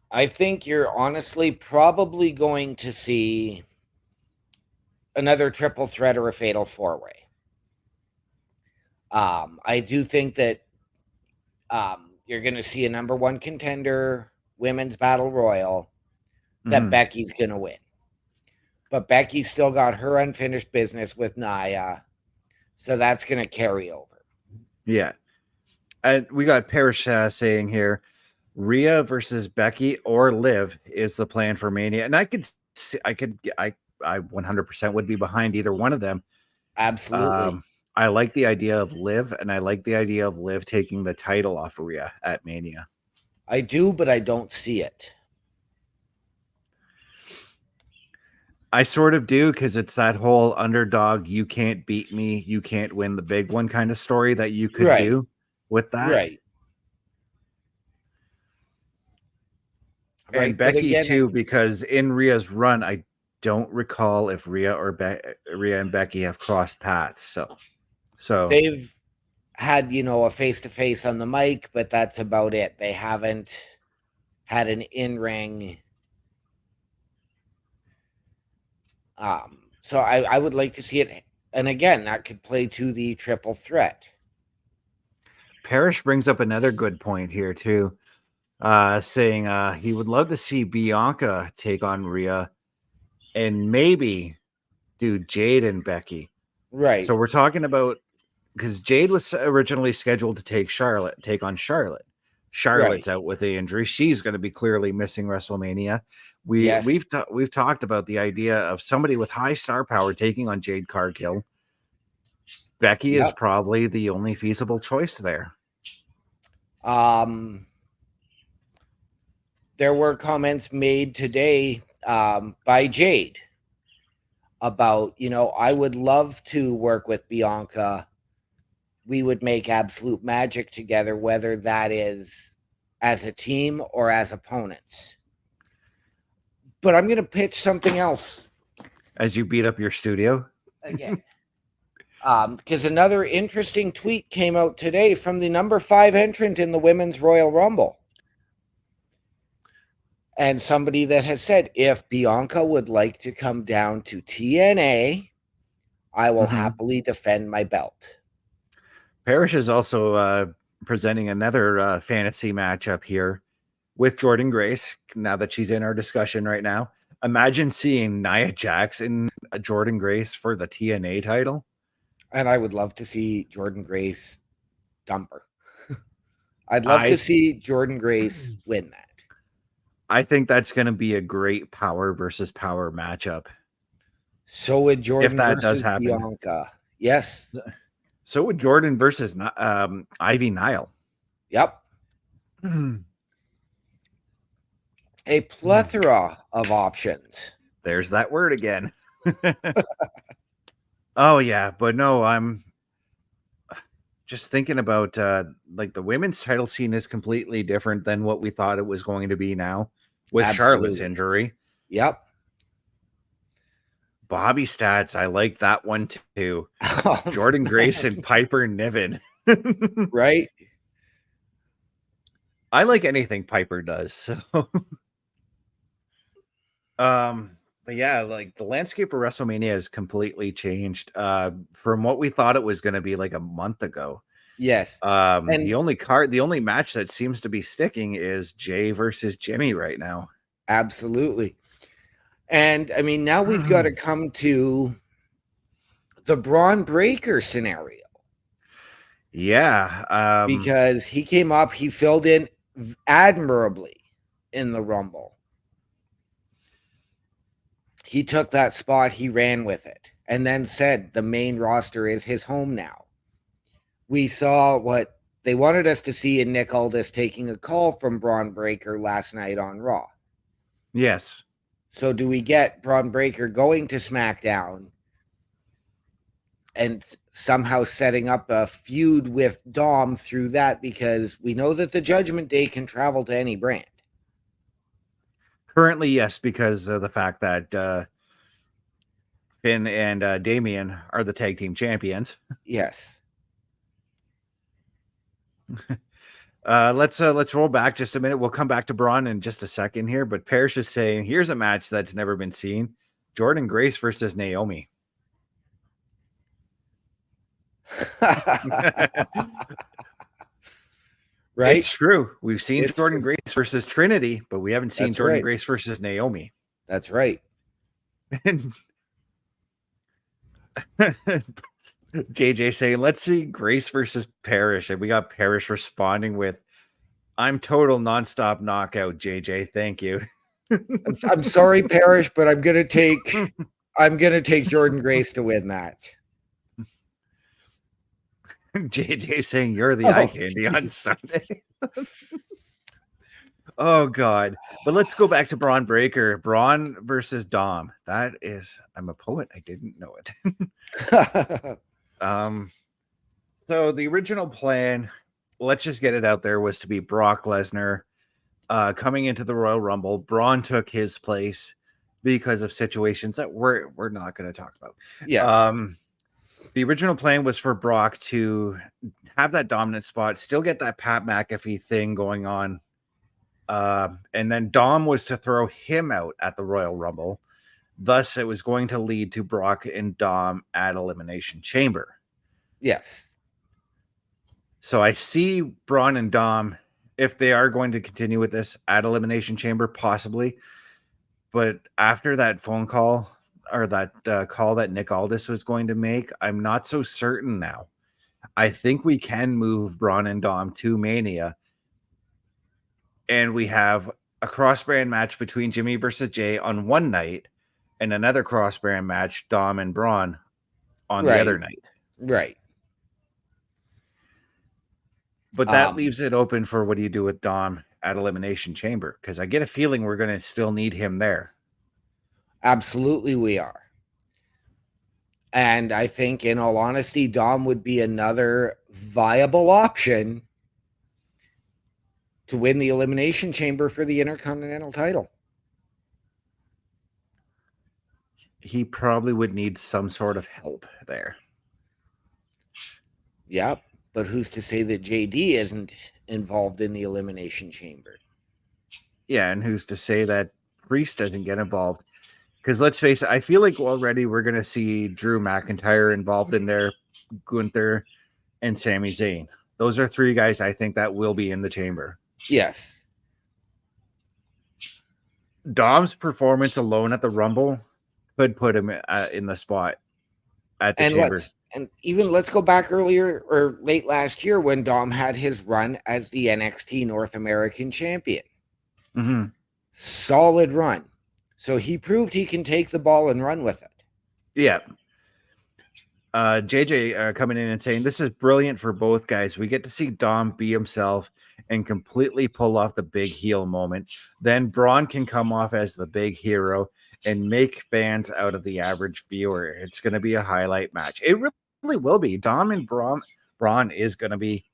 I think you're honestly probably going to see another triple threat or a fatal four-way. I do think that you're going to see a number one contender women's battle royal that Becky's going to win. But Becky's still got her unfinished business with Nia, so that's going to carry over. Yeah. We got Parrish saying here, Rhea versus Becky or Liv is the plan for Mania. And I 100% would be behind either one of them. Absolutely. I like the idea of Liv, and I like the idea of Liv taking the title off of Rhea at Mania. I do, but I don't see it. I sort of do, because it's that whole underdog, you can't beat me, you can't win the big one kind of story that you could do with that. Right. And Becky too, because in Rhea's run, I don't recall if Rhea and Becky have crossed paths. So they've had, a face-to-face on the mic, but that's about it. They haven't had an in-ring. So I would like to see it. And again, that could play to the triple threat. Parrish brings up another good point here too, saying he would love to see Bianca take on Rhea and maybe do Jade and Becky. Right. So we're talking about, because Jade was originally scheduled to take on Charlotte. Charlotte's out with the injury. She's going to be clearly missing WrestleMania. We've talked about the idea of somebody with high star power taking on Jade Cargill. Becky is probably the only feasible choice there. There were comments made today by Jade about, I would love to work with Bianca. We would make absolute magic together, whether that is as a team or as opponents. But I'm going to pitch something else. As you beat up your studio? Again. Because another interesting tweet came out today from the number 5 entrant in the Women's Royal Rumble. And somebody that has said, if Bianca would like to come down to TNA, I will happily defend my belt. Parrish is also presenting another fantasy matchup here with Jordan Grace. Now that she's in our discussion right now, imagine seeing Nia Jax and Jordan Grace for the TNA title. And I would love to see Jordan Grace dump her. I'd love to see Jordan Grace win that. I think that's going to be a great power versus power matchup. So would Jordan if that versus does happen. Bianca. Yes. So would Jordan versus Ivy Nile. Yep. A plethora of options. There's that word again. Oh, yeah. But no, I'm just thinking about like the women's title scene is completely different than what we thought it was going to be now with Charlotte's injury. Yep. Bobby Stats, I like that one too. Jordan Grace and Piper Niven. Right? I like anything Piper does. So but yeah, like the landscape of WrestleMania has completely changed from what we thought it was going to be like a month ago. Yes. And the only match that seems to be sticking is Jay versus Jimmy right now. Absolutely. And I mean, now we've got to come to the Braun Breaker scenario. Yeah. Because he came up, he filled in admirably in the Rumble. He took that spot, he ran with it, and then said the main roster is his home now. We saw what they wanted us to see in Nick Aldis taking a call from Braun Breaker last night on Raw. Yes. So do we get Braun Breaker going to SmackDown and somehow setting up a feud with Dom through that? Because we know that the Judgment Day can travel to any brand. Currently, yes, because of the fact that Finn and Damian are the tag team champions. Yes. Let's roll back just a minute. We'll come back to Braun in just a second here, but Parrish is saying here's a match that's never been seen: Jordan Grace versus Naomi. Right? It's true. We've seen Jordan Grace versus Trinity, but we haven't seen Jordan Grace versus Naomi. That's right. JJ saying, let's see Grace versus Parrish. And we got Parrish responding with, I'm total nonstop knockout, JJ. Thank you. I'm sorry, Parrish, but I'm gonna take Jordan Grace to win that. JJ saying you're the eye candy on Sunday. Oh God. But let's go back to Braun Breaker. Braun versus Dom. That is, I'm a poet. I didn't know it. So the original plan, let's just get it out there, was to be Brock Lesnar coming into the Royal Rumble. Braun took his place because of situations that we're not going to talk about. Yes. The original plan was for Brock to have that dominant spot, still get that Pat McAfee thing going on. And then Dom was to throw him out at the Royal Rumble. Thus, it was going to lead to Brock and Dom at Elimination Chamber. Yes. So I see Braun and Dom, if they are going to continue with this, at Elimination Chamber, possibly. But after that phone call, or that call that Nick Aldis was going to make, I'm not so certain now. I think we can move Braun and Dom to Mania. And we have a cross-brand match between Jimmy versus Jay on one night, and another cross-brand match, Dom and Braun, on the other night. Right. But that leaves it open for what do you do with Dom at Elimination Chamber? Because I get a feeling we're going to still need him there. Absolutely, we are. And I think, in all honesty, Dom would be another viable option to win the Elimination Chamber for the Intercontinental title. He probably would need some sort of help there. Yep. But who's to say that JD isn't involved in the Elimination Chamber? Yeah, and who's to say that Priest doesn't get involved? Because let's face it, I feel like already we're going to see Drew McIntyre involved in there, Gunther, and Sami Zayn. Those are three guys I think that will be in the chamber. Yes. Dom's performance alone at the Rumble could put him in the spot at the chamber. Let's go back earlier or late last year when Dom had his run as the NXT North American champion. Mm-hmm. Solid run. So he proved he can take the ball and run with it. Yeah. JJ coming in and saying, this is brilliant for both guys. We get to see Dom be himself and completely pull off the big heel moment. Then Braun can come off as the big hero and make fans out of the average viewer. It's going to be a highlight match. It really will be. Dom and Braun is going to be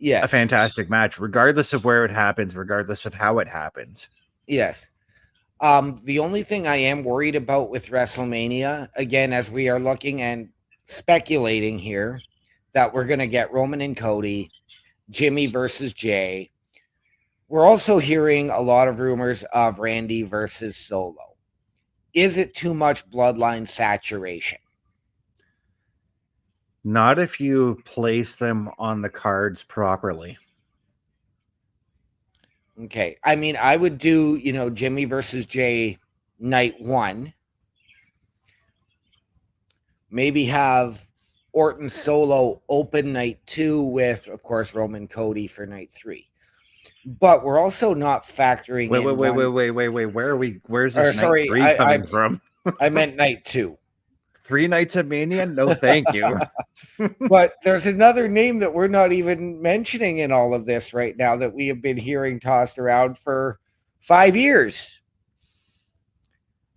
a fantastic match, regardless of where it happens, regardless of how it happens. Yes. The only thing I am worried about with WrestleMania, again, as we are looking and speculating here, that we're going to get Roman and Cody, Jimmy versus Jay. We're also hearing a lot of rumors of Randy versus Solo. Is it too much bloodline saturation? Not if you place them on the cards properly. Okay. I mean, I would do, Jimmy versus Jay night 1. Maybe have Orton Solo open night 2 with, of course, Roman Cody for night 3. But we're also not factoring in. Wait. Where's this night 3 coming from? I meant night 2. 3 nights of Mania? No, thank you. But there's another name that we're not even mentioning in all of this right now that we have been hearing tossed around for 5 years.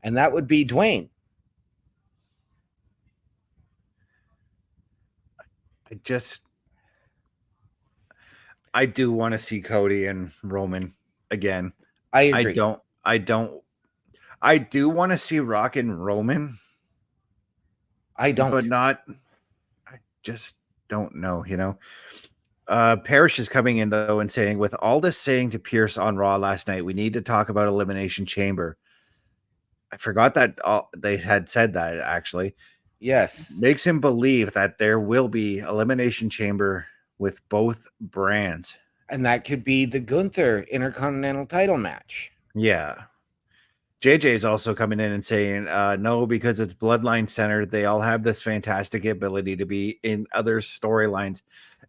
And that would be Dwayne. I do want to see Cody and Roman again. I agree. I do want to see Rock and Roman. I just don't know, Parrish is coming in though and saying, with all this saying to Pierce on Raw last night, we need to talk about Elimination Chamber. I forgot that they had said that actually. Yes. Makes him believe that there will be Elimination Chamber with both brands. And that could be the Gunther Intercontinental title match. Yeah. JJ is also coming in and saying, no, because it's bloodline centered. They all have this fantastic ability to be in other storylines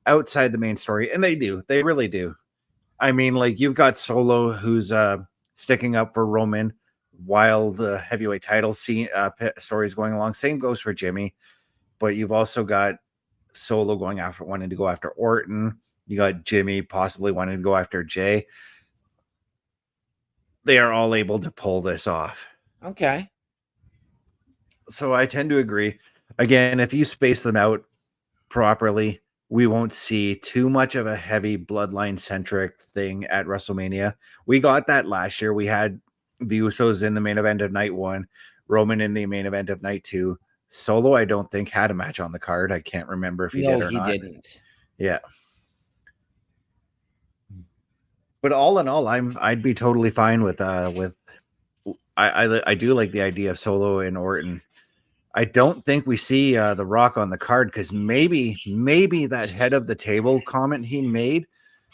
outside the main story. And they do. They really do. I mean, like, you've got Solo who's sticking up for Roman while the heavyweight title story is going along. Same goes for Jimmy. But you've also got Solo wanting to go after Orton. You got Jimmy possibly wanting to go after Jay. They are all able to pull this off. Okay. So I tend to agree. Again, if you space them out properly, we won't see too much of a heavy bloodline-centric thing at WrestleMania. We got that last year. We had the Usos in the main event of night 1, Roman in the main event of night 2, Solo, I don't think, had a match on the card. I can't remember if he did or he not. didn't. Yeah. But all in all, I'd be totally fine with I do like the idea of Solo and Orton. I don't think we see The Rock on the card because maybe that head of the table comment he made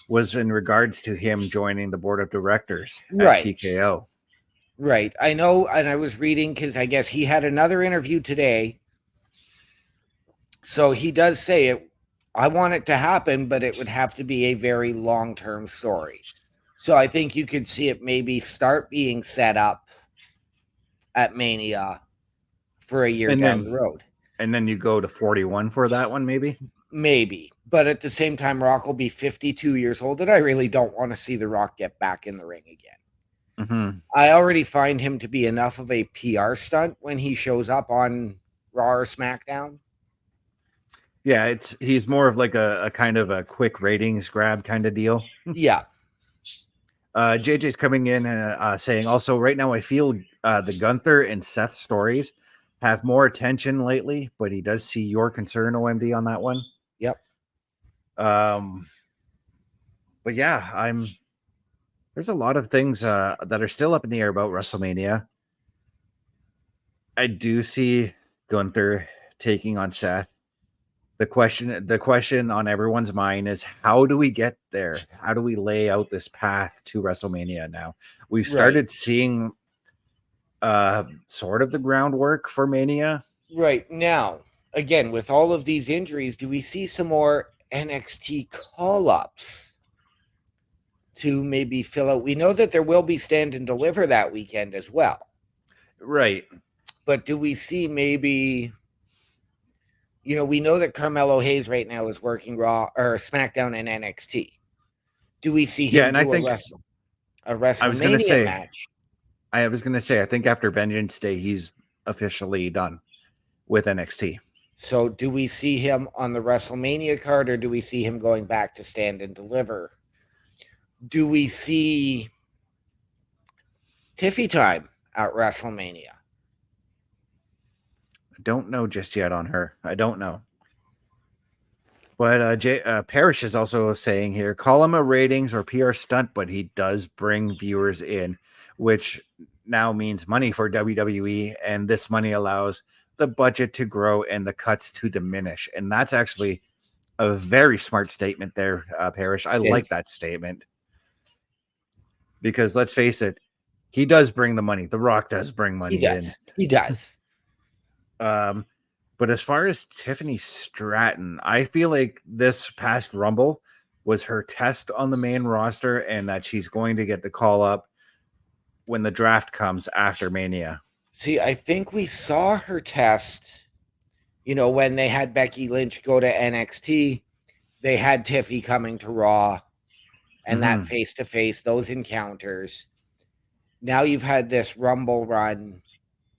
was in regards to him joining the board of directors at TKO. Right. I know, and I was reading because I guess he had another interview today. So he does say it. I want it to happen, but it would have to be a very long-term story. So I think you could see it maybe start being set up at Mania for a year down the road. And then you go to 41 for that one, maybe? Maybe. But at the same time, Rock will be 52 years old, and I really don't want to see The Rock get back in the ring again. Mm-hmm. I already find him to be enough of a PR stunt when he shows up on Raw or SmackDown. Yeah, he's more of like a kind of a quick ratings grab kind of deal. Yeah. JJ's coming in saying also right now I feel the Gunther and Seth stories have more attention lately, but he does see your concern, OMD, on that one. Yep. But yeah, there's a lot of things that are still up in the air about WrestleMania. I do see Gunther taking on Seth. The question on everyone's mind is, how do we get there? How do we lay out this path to WrestleMania now? We've started seeing sort of the groundwork for Mania. Right. Now, again, with all of these injuries, do we see some more NXT call-ups to maybe fill out? We know that there will be Stand and Deliver that weekend as well. Right. But do we see maybe... we know that Carmelo Hayes right now is working Raw or SmackDown and NXT. Do we see him a WrestleMania match? I was going to say, I think after Vengeance Day, he's officially done with NXT. So do we see him on the WrestleMania card, or do we see him going back to Stand and Deliver? Do we see Tiffy time at WrestleMania? Don't know just yet on her. I don't know. But Parrish is also saying here, call him a ratings or PR stunt, but he does bring viewers in, which now means money for WWE, and this money allows the budget to grow and the cuts to diminish. And that's actually a very smart statement there, Parrish. I like that statement. Because let's face it, he does bring the money. The Rock does bring money in. He does. But as far as Tiffany Stratton, I feel like this past Rumble was her test on the main roster, and that she's going to get the call up when the draft comes after Mania. See, I think we saw her test, when they had Becky Lynch go to NXT, they had Tiffy coming to Raw, and that face-to-face, those encounters. Now you've had this Rumble run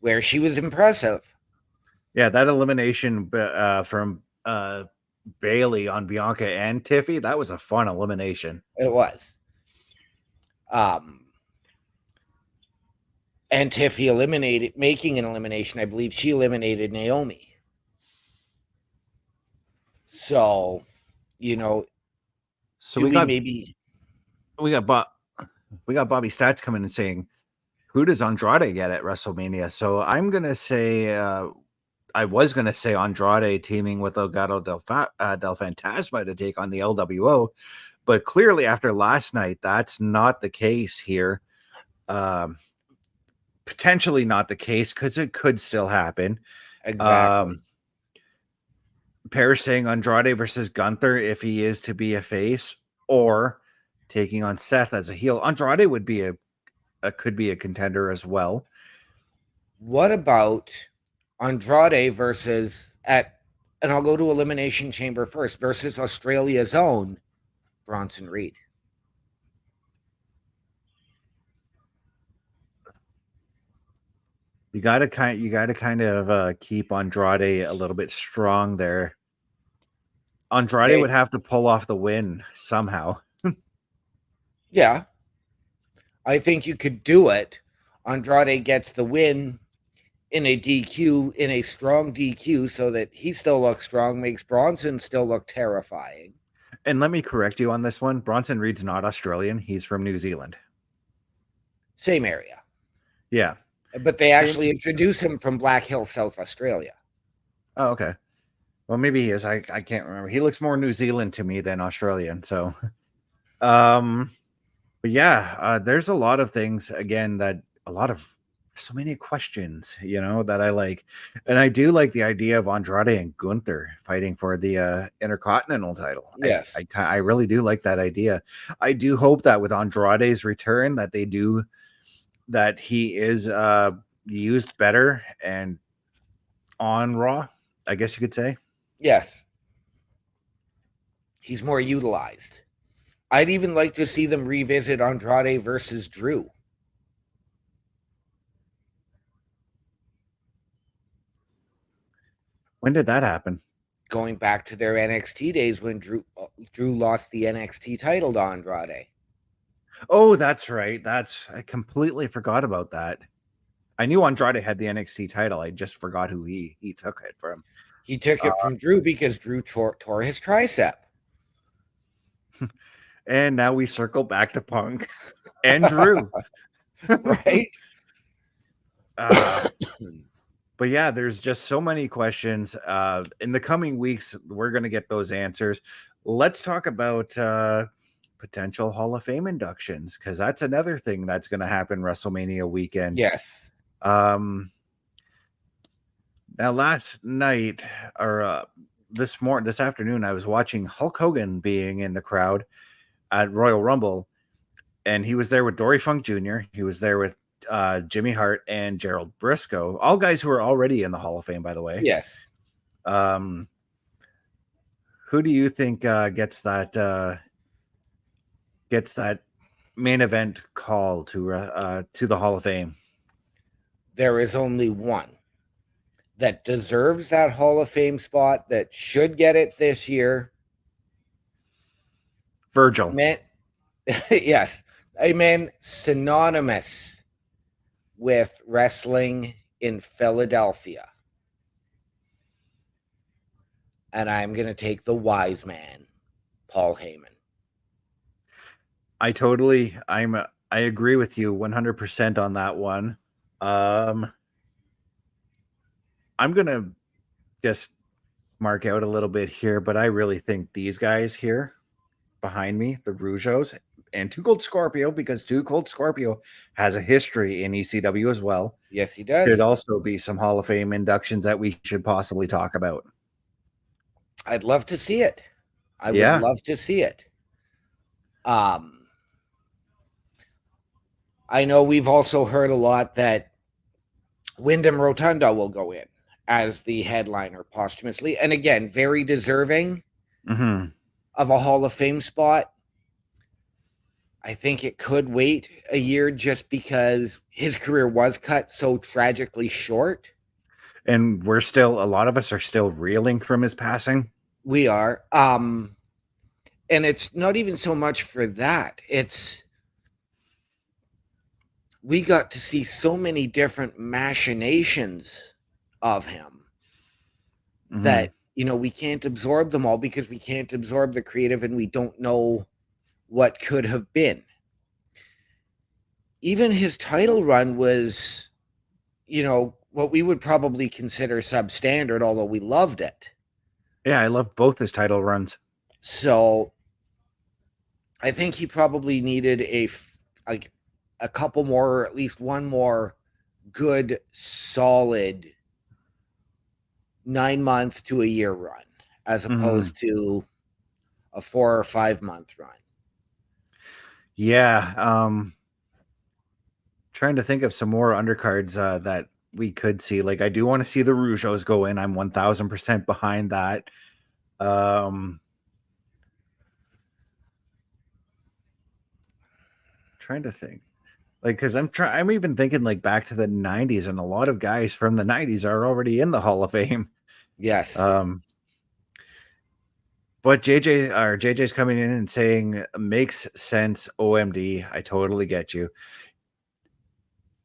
where she was impressive. Yeah, that elimination from Bailey on Bianca and Tiffy, that was a fun elimination. It was. And Tiffy making an elimination. I believe she eliminated Naomi. So, so we got Bobby Stats coming and saying, who does Andrade get at WrestleMania? So I'm gonna say I was going to say Andrade teaming with Legado del Fantasma to take on the LWO, but clearly after last night, that's not the case here. Potentially not the case because it could still happen. Exactly. Parrish saying Andrade versus Gunther if he is to be a face, or taking on Seth as a heel. Andrade would be could be a contender as well. What about Andrade versus and I'll go to Elimination Chamber first, versus Australia's own Bronson Reed? You gotta kind of keep Andrade a little bit strong there. Andrade would have to pull off the win somehow. Yeah, I think you could do it. Andrade gets the win in a DQ, in a strong DQ, so that he still looks strong, makes Bronson still look terrifying. And let me correct you on this one. Bronson Reed's not Australian. He's from New Zealand. Same area. Yeah. But they actually introduce him from Black Hill, South Australia. Oh, okay. Well, maybe he is. I can't remember. He looks more New Zealand to me than Australian. So, but yeah, there's a lot of things, again, so many questions, that I like. And I do like the idea of Andrade and Gunther fighting for the Intercontinental title. Yes. I really do like that idea. I do hope that with Andrade's return that he is used better and on Raw, I guess you could say. Yes. He's more utilized. I'd even like to see them revisit Andrade versus Drew. When did that happen? Going back to their NXT days when Drew lost the NXT title to Andrade. Oh, that's right. I completely forgot about that. I knew Andrade had the NXT title. I just forgot who he took it from. He took it from Drew because Drew tore his tricep. And now we circle back to Punk and Drew. Right? But yeah, there's just so many questions. In the coming weeks, we're going to get those answers. Let's talk about potential Hall of Fame inductions, because that's another thing that's going to happen WrestleMania weekend. Yes. Now, last night or this afternoon, I was watching Hulk Hogan being in the crowd at Royal Rumble, and he was there with Dory Funk Jr. He was there with Jimmy Hart and Gerald Briscoe, all guys who are already in the Hall of Fame, by the way. Yes. Who do you think gets that main event call to the Hall of Fame? There is only one that deserves that Hall of Fame spot, that should get it this year. Virgil. Yes. A man synonymous with wrestling in Philadelphia. And I'm going to take the wise man, Paul Heyman. I agree with you 100% on that one. I'm going to just mark out a little bit here, but I really think these guys here behind me, the Rougeaus and Too Cold Scorpio, because Too Cold Scorpio has a history in ECW as well. Yes, he does. Should also be some Hall of Fame inductions that we should possibly talk about. I'd love to see it. I would love to see it. I know we've also heard a lot that Wyndham Rotunda will go in as the headliner posthumously. And again, very deserving of a Hall of Fame spot. I think it could wait a year just because his career was cut so tragically short. And a lot of us are still reeling from his passing. We are. And it's not even so much for that. We got to see so many different machinations of him that, we can't absorb them all because we can't absorb the creative and we don't know what could have been. Even his title run was, what we would probably consider substandard, although we loved it. Yeah, I love both his title runs. So I think he probably needed a couple more, or at least one more good, solid 9 months to a year run, as opposed to a 4 or 5 month run. Yeah. Trying to think of some more undercards that we could see. Like, I do want to see the Rougeaus go in. I'm 1000% behind that. Trying to think. Like, because I'm even thinking like back to the 90s, and a lot of guys from the 90s are already in the Hall of Fame. Yes. But JJ's coming in and saying makes sense. OMD. I totally get you.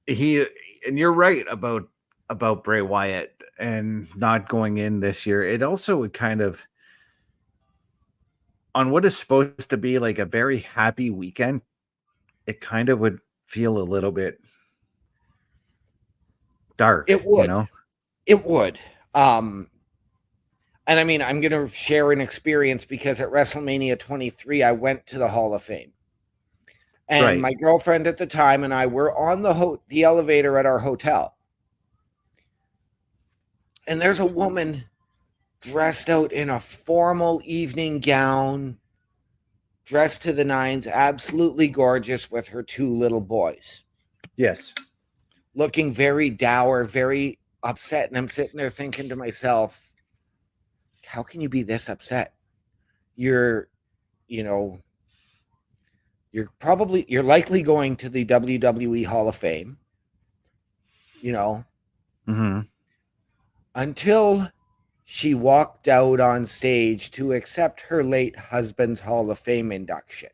And you're right about about Bray Wyatt and not going in this year, it also would kind of, on what is supposed to be like a very happy weekend, it kind of would feel a little bit dark. It would. You know? It would. And I mean, I'm going to share an experience because at WrestleMania 23, I went to the Hall of Fame. And Right. my girlfriend at the time and I were on the elevator at our hotel. And there's a woman dressed out in a formal evening gown, dressed to the nines, absolutely gorgeous with her 2 little boys. Yes. Looking very dour, very upset. And I'm sitting there thinking to myself, how can you be this upset? You're likely going to the WWE Hall of Fame, Mm-hmm. until she walked out on stage to accept her late husband's Hall of Fame induction.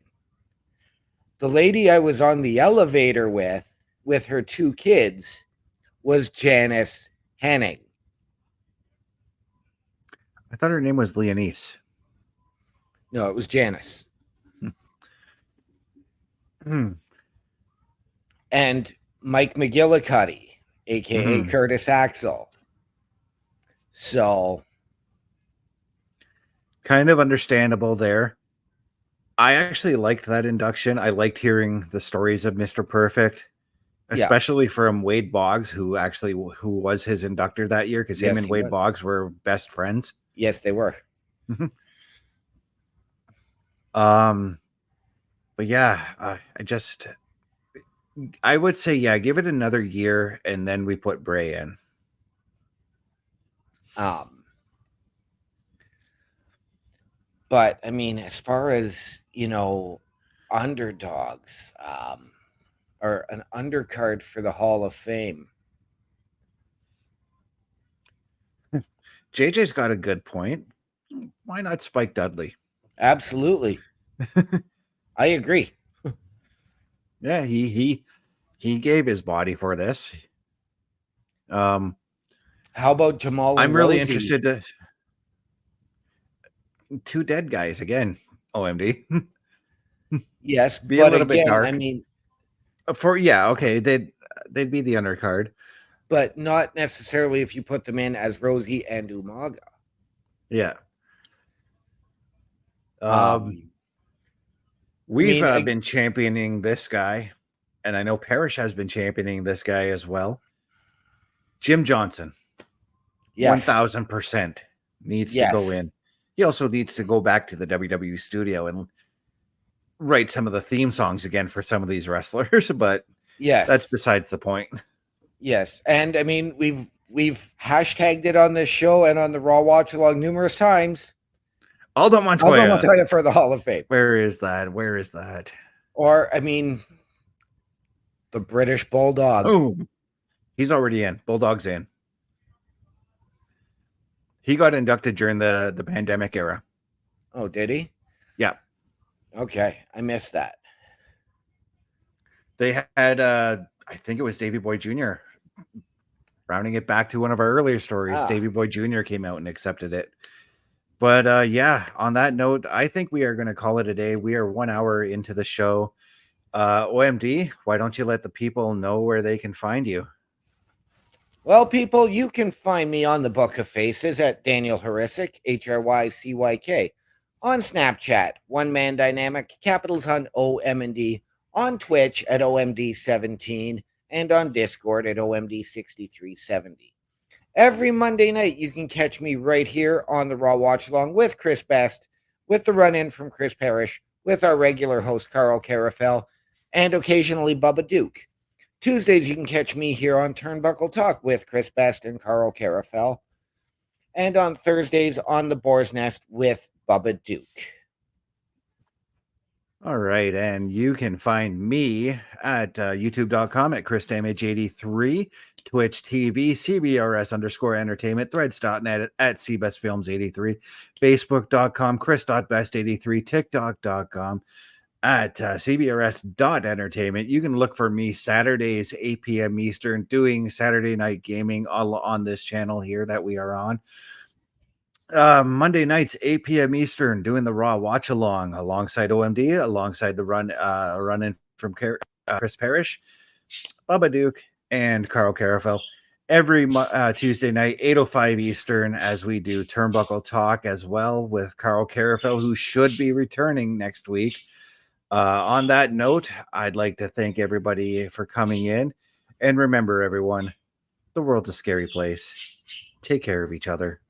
The lady I was on the elevator with her 2 kids, was Janice Hennig. I thought her name was Leonise. No, it was Janice. And Mike McGillicuddy, aka Curtis Axel. So kind of understandable there. I actually liked that induction. I liked hearing the stories of Mr. Perfect, especially from Wade Boggs, who was his inductor that year, because him and Wade Boggs were best friends. Yes, they were. But yeah, I would say, yeah, give it another year and then we put Bray in. But I mean, as far as, underdogs, or an undercard for the Hall of Fame. JJ's got a good point. Why not Spike Dudley? Absolutely. I agree. Yeah, he gave his body for this. How about Jamal? I'm really interested to 2 dead guys again. OMD. Yes, be a little bit dark. I mean, okay, they'd be the undercard, but not necessarily if you put them in as Rosie and Umaga. Yeah. We've been championing this guy, and I know Parrish has been championing this guy as well. Jim Johnson, 1000% needs to go in. He also needs to go back to the WWE studio and write some of the theme songs again for some of these wrestlers, but that's besides the point. Yes, and I mean we've hashtagged it on this show and on the Raw Watch Along numerous times. Aldo Montoya for the Hall of Fame. Where is that? Or I mean, the British Bulldog. Oh, he's already in. Bulldog's in. He got inducted during the pandemic era. Oh, did he? Yeah. Okay, I missed that. They had, I think it was Davey Boy Jr. Rounding it back to one of our earlier stories, Davey Boy Jr. came out and accepted it. But yeah, on that note, I think we are going to call it a day. We are 1 hour into the show. OMD, why don't you let the people know where they can find you? Well, people, you can find me on the Book of Faces at Daniel Hrycyk, HRYCYK. On Snapchat, One Man Dynamic, capitals on OM&D. On Twitch at OMD17. And on Discord at OMD6370. Every Monday night, you can catch me right here on the Raw Watch Along with Chris Best, with the run-in from Chris Parrish, with our regular host, Carl Carafel, and occasionally Bubba Duke. Tuesdays, you can catch me here on Turnbuckle Talk with Chris Best and Carl Carafel. And on Thursdays, on the Boar's Nest with Bubba Duke. All right, and you can find me at youtube.com at ChrisDamage83, Twitch TV, CBRS_entertainment, threads.net at CBestFilms83, Facebook.com, Chris.best83, TikTok.com at cbrs.entertainment. You can look for me Saturdays, 8 p.m. Eastern, doing Saturday night gaming on this channel here that we are on. Monday nights, 8 p.m. Eastern, doing the Raw watch along alongside OMD, alongside the run in from Chris Parrish, Bubba Duke, and Carl Carafel. Every Tuesday night, 8:05 Eastern, as we do Turnbuckle Talk as well with Carl Carafel, who should be returning next week. On that note, I'd like to thank everybody for coming in. And remember, everyone, the world's a scary place. Take care of each other.